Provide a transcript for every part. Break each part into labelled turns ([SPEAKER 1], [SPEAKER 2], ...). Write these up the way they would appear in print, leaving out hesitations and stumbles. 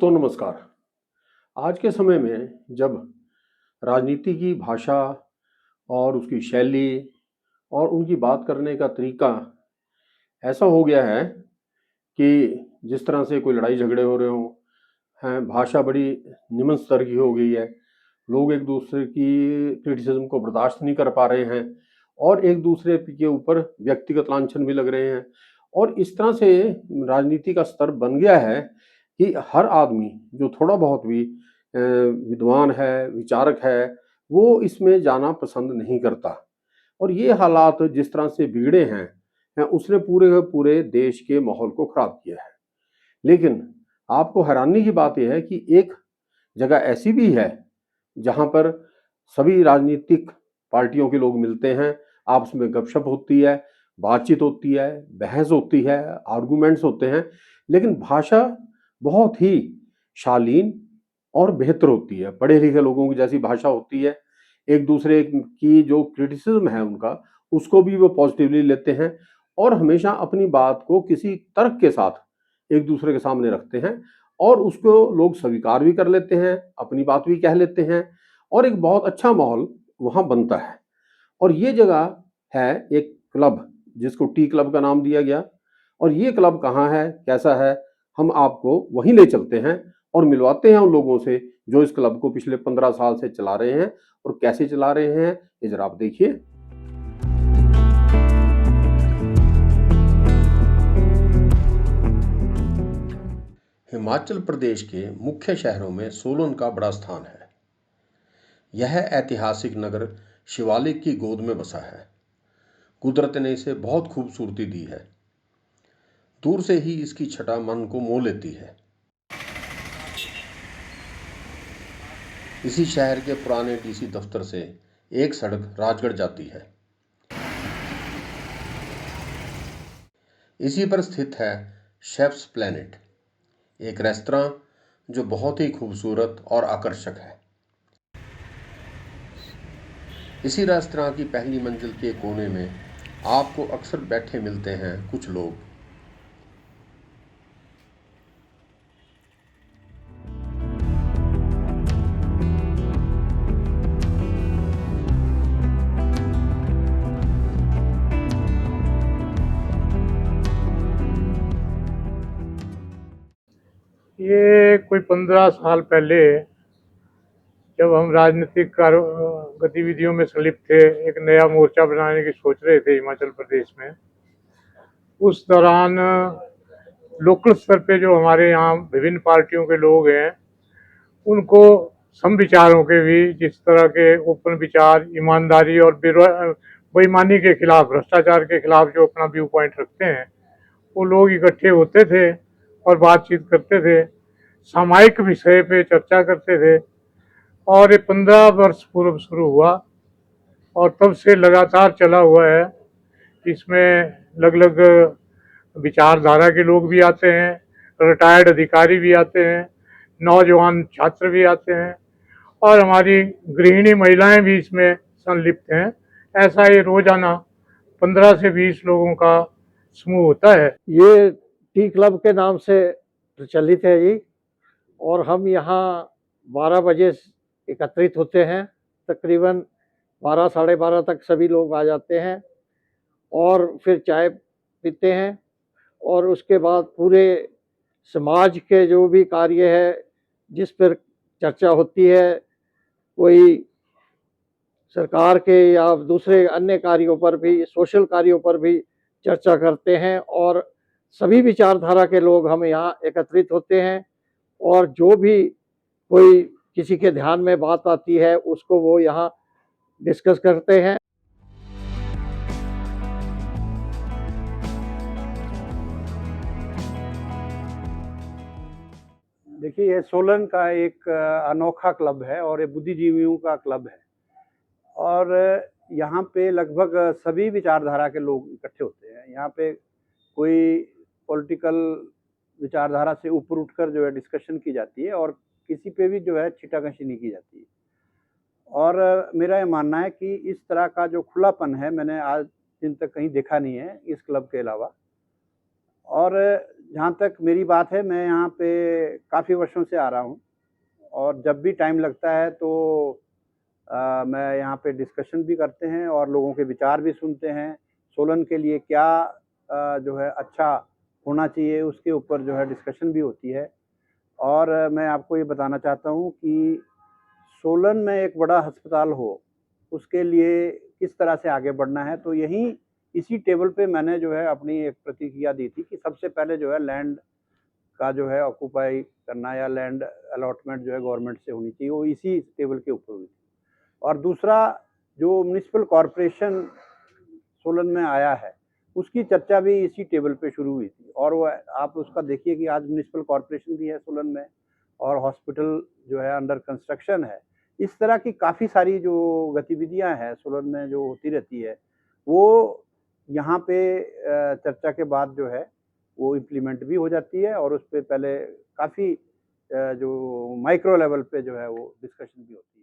[SPEAKER 1] दोस्तों नमस्कार। आज के समय में जब राजनीति की भाषा और उसकी शैली और उनकी बात करने का तरीका ऐसा हो गया है कि जिस तरह से कोई लड़ाई झगड़े हो रहे हों, हैं, भाषा बड़ी निम्न स्तर की हो गई है। लोग एक दूसरे की क्रिटिसिज्म को बर्दाश्त नहीं कर पा रहे हैं और एक दूसरे के ऊपर व्यक्तिगत लांछन भी लग रहे हैं। और इस तरह से राजनीति का स्तर बन गया है कि हर आदमी जो थोड़ा बहुत भी विद्वान है, विचारक है, वो इसमें जाना पसंद नहीं करता। और ये हालात जिस तरह से बिगड़े हैं, उसने पूरे के पूरे देश के माहौल को खराब किया है। लेकिन आपको हैरानी की बात यह है कि एक जगह ऐसी भी है जहां पर सभी राजनीतिक पार्टियों के लोग मिलते हैं, आपस में गपशप होती है, बातचीत होती है, बहस होती है, आर्गुमेंट्स होते हैं, लेकिन भाषा बहुत ही शालीन और बेहतर होती है। पढ़े लिखे लोगों की जैसी भाषा होती है, एक दूसरे की जो क्रिटिसिज्म है उनका, उसको भी वो पॉजिटिवली लेते हैं और हमेशा अपनी बात को किसी तर्क के साथ एक दूसरे के सामने रखते हैं और उसको लोग स्वीकार भी कर लेते हैं, अपनी बात भी कह लेते हैं और एक बहुत अच्छा माहौल वहाँ बनता है। और ये जगह है एक क्लब जिसको टी क्लब का नाम दिया गया। और ये क्लब कहाँ है, कैसा है, हम आपको वहीं ले चलते हैं और मिलवाते हैं उन लोगों से जो इस क्लब को पिछले 15 साल से चला रहे हैं। और कैसे चला रहे हैं ये जरा आप देखिए। हिमाचल प्रदेश के मुख्य शहरों में सोलन का बड़ा स्थान है। यह ऐतिहासिक नगर शिवालिक की गोद में बसा है। कुदरत ने इसे बहुत खूबसूरती दी है। दूर से ही इसकी छटा मन को मोह लेती है। इसी शहर के पुराने डीसी दफ्तर से एक सड़क राजगढ़ जाती है। इसी पर स्थित है शेफ्स प्लेनेट, एक रेस्तरां जो बहुत ही खूबसूरत और आकर्षक है। इसी रेस्तरां की पहली मंजिल के कोने में आपको अक्सर बैठे मिलते हैं कुछ लोग।
[SPEAKER 2] ये कोई 15 साल पहले जब हम राजनीतिक गतिविधियों में संलिप्त थे, एक नया मोर्चा बनाने की सोच रहे थे हिमाचल प्रदेश में। उस दौरान लोकल स्तर पे जो हमारे यहाँ विभिन्न पार्टियों के लोग हैं, उनको सम विचारों के भी, जिस तरह के ओपन विचार, ईमानदारी और बेईमानी के खिलाफ, भ्रष्टाचार के खिलाफ जो अपना व्यू पॉइंट रखते हैं, वो लोग इकट्ठे होते थे और बातचीत करते थे, सामायिक विषय पे चर्चा करते थे। और ये 15 वर्ष पूर्व शुरू हुआ और तब से लगातार चला हुआ है। इसमें अलग अलग विचारधारा के लोग भी आते हैं, रिटायर्ड अधिकारी भी आते हैं, नौजवान छात्र भी आते हैं और हमारी गृहिणी महिलाएं भी इसमें संलिप्त हैं। ऐसा ये रोजाना 15 से 20 लोगों का समूह होता है।
[SPEAKER 3] ये टी क्लब के नाम से प्रचलित है जी। और हम यहाँ 12 बजे एकत्रित होते हैं। तकरीबन 12 साढ़े 12 तक सभी लोग आ जाते हैं और फिर चाय पीते हैं और उसके बाद पूरे समाज के जो भी कार्य है जिस पर चर्चा होती है, कोई सरकार के या दूसरे अन्य कार्यों पर भी, सोशल कार्यों पर भी चर्चा करते हैं और सभी विचारधारा के लोग हम यहाँ एकत्रित होते हैं और जो भी कोई किसी के ध्यान में बात आती है उसको वो यहाँ डिस्कस करते हैं।
[SPEAKER 4] देखिए, ये सोलन का एक अनोखा क्लब है और ये बुद्धिजीवियों का क्लब है और यहाँ पे लगभग सभी विचारधारा के लोग इकट्ठे होते हैं। यहाँ पे कोई पॉलिटिकल विचारधारा से ऊपर उठकर जो है डिस्कशन की जाती है और किसी पे भी जो है छींटाकशी नहीं की जाती है। और मेरा ये मानना है कि इस तरह का जो खुलापन है मैंने आज दिन तक कहीं देखा नहीं है इस क्लब के अलावा। और जहाँ तक मेरी बात है, मैं यहाँ पे काफ़ी वर्षों से आ रहा हूँ और जब भी टाइम लगता है तो मैं यहाँ पे डिस्कशन भी करते हैं और लोगों के विचार भी सुनते हैं। सोलन के लिए क्या जो है अच्छा होना चाहिए, उसके ऊपर जो है डिस्कशन भी होती है। और मैं आपको ये बताना चाहता हूँ कि सोलन में एक बड़ा अस्पताल हो, उसके लिए किस तरह से आगे बढ़ना है, तो यहीं इसी टेबल पे मैंने जो है अपनी एक प्रतिक्रिया दी थी कि सबसे पहले जो है लैंड का जो है ऑक्यूपाई करना या लैंड अलॉटमेंट जो है गवर्नमेंट से होनी चाहिए, वो इसी टेबल के ऊपर हुई थी। और दूसरा, जो म्युनिसिपल कॉरपोरेशन सोलन में आया है, उसकी चर्चा भी इसी टेबल पे शुरू हुई थी और वो आप उसका देखिए कि आज म्युनिसिपल कॉरपोरेशन भी है सोलन में और हॉस्पिटल जो है अंडर कंस्ट्रक्शन है। इस तरह की काफ़ी सारी जो गतिविधियां हैं सोलन में जो होती रहती है, वो यहाँ पे चर्चा के बाद जो है वो इम्प्लीमेंट भी हो जाती है और उस पे पहले काफ़ी जो माइक्रो लेवल पे जो है वो डिस्कशन भी होती है।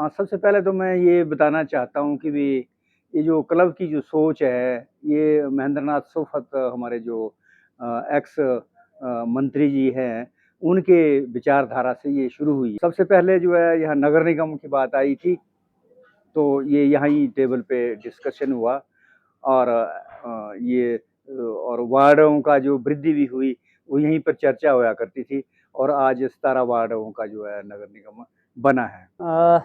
[SPEAKER 4] सबसे पहले तो मैं ये बताना चाहता हूँ कि भी ये जो क्लब की जो सोच है, ये महेंद्र नाथ सोफत हमारे जो एक्स मंत्री जी हैं, उनके विचारधारा से ये शुरू हुई। सबसे पहले जो है यहाँ नगर निगम की बात आई थी, तो ये यहाँ ही टेबल पे डिस्कशन हुआ और और वार्डों का जो वृद्धि भी हुई, वो यहीं पर चर्चा हुआ करती थी और आज 17 वार्डों का जो है नगर निगम बना है।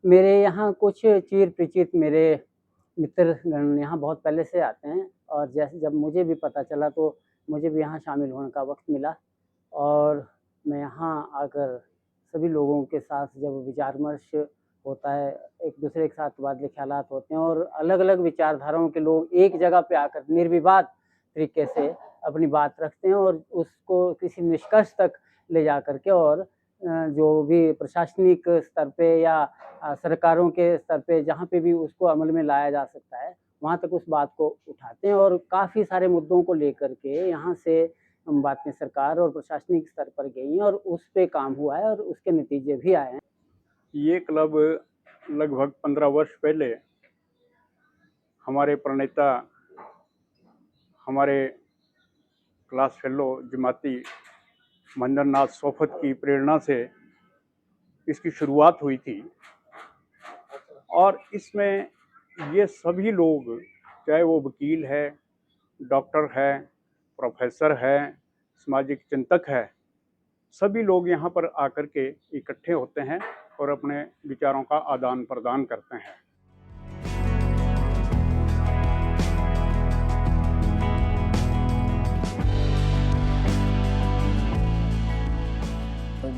[SPEAKER 5] मेरे यहाँ कुछ चिर परिचित मेरे मित्रगण यहाँ बहुत पहले से आते हैं और जैसे जब मुझे भी पता चला तो मुझे भी यहाँ शामिल होने का वक्त मिला और मैं यहाँ आकर सभी लोगों के साथ जब विचार विमर्श होता है, एक दूसरे के साथ तबादले ख्यालात होते हैं और अलग अलग विचारधाराओं के लोग एक जगह पे आकर निर्विवाद तरीके से अपनी बात रखते हैं और उसको किसी निष्कर्ष तक ले जा करके और जो भी प्रशासनिक स्तर पे या सरकारों के स्तर पे जहाँ पे भी उसको अमल में लाया जा सकता है, वहाँ तक उस बात को उठाते हैं और काफ़ी सारे मुद्दों को लेकर के यहाँ से बातें सरकार और प्रशासनिक स्तर पर गई हैं और उस पे काम हुआ है और उसके नतीजे भी आए हैं।
[SPEAKER 6] ये क्लब लगभग 15 वर्ष पहले हमारे प्रणेता, हमारे क्लास फेलो जमाती महेंद्र नाथ सोफत की प्रेरणा से इसकी शुरुआत हुई थी और इसमें ये सभी लोग, चाहे वो वकील है, डॉक्टर है, प्रोफेसर है, सामाजिक चिंतक है, सभी लोग यहाँ पर आकर के इकट्ठे होते हैं और अपने विचारों का आदान प्रदान करते हैं।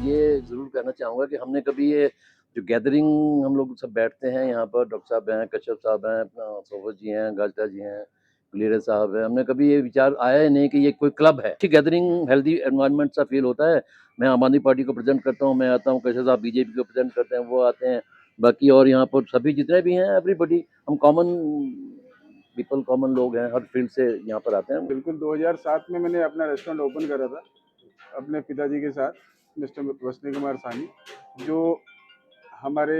[SPEAKER 7] ये ज़रूर कहना चाहूँगा कि हमने कभी ये जो गैदरिंग हम लोग सब बैठते हैं यहाँ पर, डॉक्टर साहब हैं, कश्यप साहब हैं, अपना सोफत जी हैं, गाजटा जी हैं, गुलेरिया साहब हैं, हमने कभी ये विचार आया ही नहीं कि ये कोई क्लब है। अच्छी गैदरिंग, हेल्दी एनवायरनमेंट सा फील होता है। मैं आम आदमी पार्टी को प्रेजेंट करता हूँ, मैं आता हूँ, कश्यप साहब बीजेपी को प्रेजेंट करते हैं, वो आते हैं, बाकी और यहाँ पर सभी जितने भी हैं, एवरीबडी, हम कॉमन पीपल, कॉमन लोग हैं, हर फील्ड से यहाँ पर आते हैं।
[SPEAKER 6] बिल्कुल 2007 में मैंने अपना रेस्टोरेंट ओपन करा था अपने पिताजी के साथ, मिस्टर वसनी कुमार सानी, जो हमारे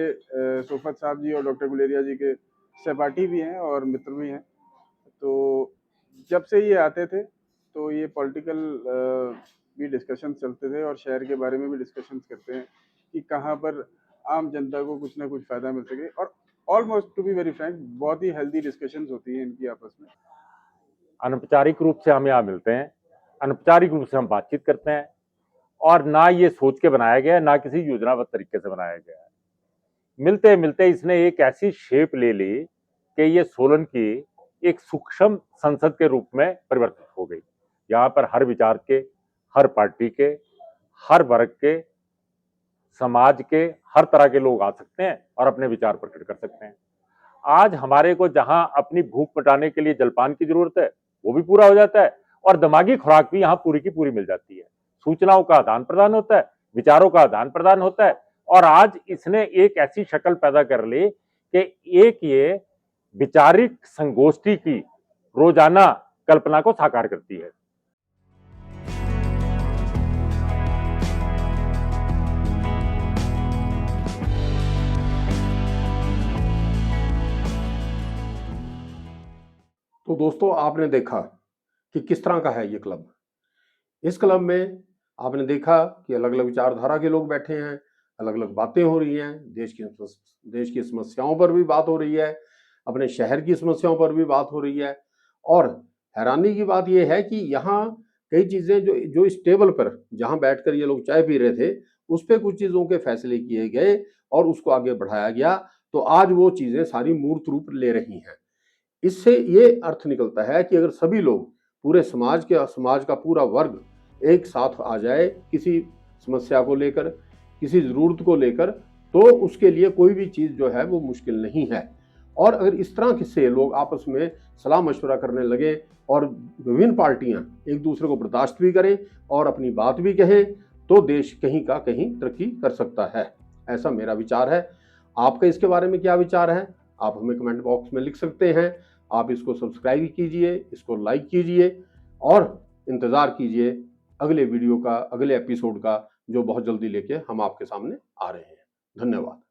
[SPEAKER 6] सोफत साहब जी और डॉक्टर गुलेरिया जी के सहपाठी भी हैं और मित्र भी हैं। तो जब से ये आते थे तो ये पॉलिटिकल भी डिस्कशन चलते थे और शहर के बारे में भी डिस्कशन करते हैं कि कहाँ पर आम जनता को कुछ ना कुछ फ़ायदा मिल सके और almost to be very Frank बहुत ही हेल्दी डिस्कशंस होती हैं इनकी आपस में।
[SPEAKER 8] अनौपचारिक रूप से हम यहाँ मिलते हैं, अनौपचारिक रूप से हम बातचीत करते हैं और ना ये सोच के बनाया गया है, ना किसी योजनाबद्ध तरीके से बनाया गया है। मिलते मिलते इसने एक ऐसी शेप ले ली कि ये सोलन की एक सूक्ष्म संसद के रूप में परिवर्तित हो गई। यहाँ पर हर विचार के, हर पार्टी के, हर वर्ग के, समाज के, हर तरह के लोग आ सकते हैं और अपने विचार प्रकट कर सकते हैं। आज हमारे को जहां अपनी भूख मिटाने के लिए जलपान की जरूरत है, वो भी पूरा हो जाता है और दिमागी खुराक भी यहाँ पूरी की पूरी मिल जाती है। सूचनाओं का आदान प्रदान होता है, विचारों का आदान प्रदान होता है और आज इसने एक ऐसी शक्ल पैदा कर ली कि एक ये विचारिक संगोष्ठी की रोजाना कल्पना को साकार करती है।
[SPEAKER 1] तो दोस्तों आपने देखा कि किस तरह का है ये क्लब। इस क्लब में आपने देखा कि अलग अलग विचारधारा के लोग बैठे हैं, अलग अलग बातें हो रही हैं, देश की समस्याओं पर भी बात हो रही है, अपने शहर की समस्याओं पर भी बात हो रही है। और हैरानी की बात यह है कि यहाँ कई चीज़ें जो इस टेबल पर जहाँ बैठकर ये लोग चाय पी रहे थे, उस पर कुछ चीज़ों के फैसले किए गए और उसको आगे बढ़ाया गया, तो आज वो चीज़ें सारी मूर्त रूप ले रही हैं। इससे ये अर्थ निकलता है कि अगर सभी लोग, पूरे समाज का पूरा वर्ग एक साथ आ जाए किसी समस्या को लेकर, किसी ज़रूरत को लेकर, तो उसके लिए कोई भी चीज़ जो है वो मुश्किल नहीं है। और अगर इस तरह से लोग आपस में सलाह मशवरा करने लगे और विभिन्न पार्टियां एक दूसरे को बर्दाश्त भी करें और अपनी बात भी कहें, तो देश कहीं का कहीं तरक्की कर सकता है। ऐसा मेरा विचार है। आपका इसके बारे में क्या विचार है? आप हमें कमेंट बॉक्स में लिख सकते हैं। आप इसको सब्सक्राइब कीजिए, इसको लाइक कीजिए और इंतज़ार कीजिए अगले वीडियो का, अगले एपिसोड का, जो बहुत जल्दी लेके हम आपके सामने आ रहे हैं। धन्यवाद।